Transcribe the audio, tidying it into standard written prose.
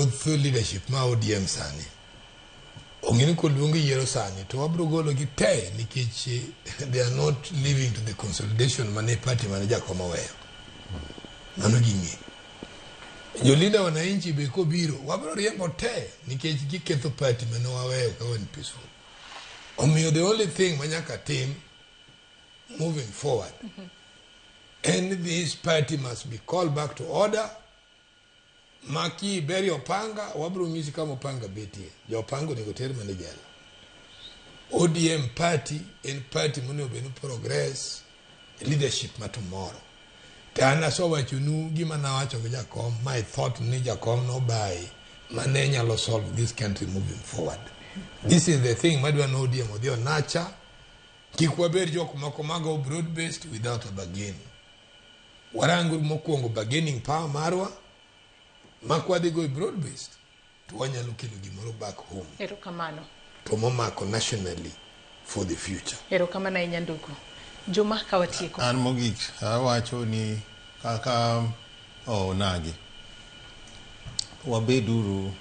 thoth leadership ma ODM sani ong'eni koluongi yiero sani to wabiro golo gi te nikech they are not living to the consolidation mane party mane jakom oweyo. Mano ging'e. Jolinda wananchi be kobiro wabiro riembo te nikech giketho party mane waweyo ka wan peaceful. Omiyo the only thing manyaka tim moving forward and this party must be called back to order. Maki beri opanga wabiro nyisi kama opanga betie jo pango ni gotere mane jela. ODM party in party mone obenu progress leadership ma tomorrow. Tana so wachunu gima na wacho ga jakom my thought ni jakom no buy mane nyalo solve this country moving forward. This is the thing madwa no ODM odio nacha kikwaber jok moko mago broad based without a bargain. Warangu mokuongo bargaining power marwa makwadi go broad based to wanyalo kelo gimoro back home. Erokamano. To momako nationally for the future. Erokamano Nyanduku. Juma kawatieko. An mogik awacho ni kaka nagi wabeduru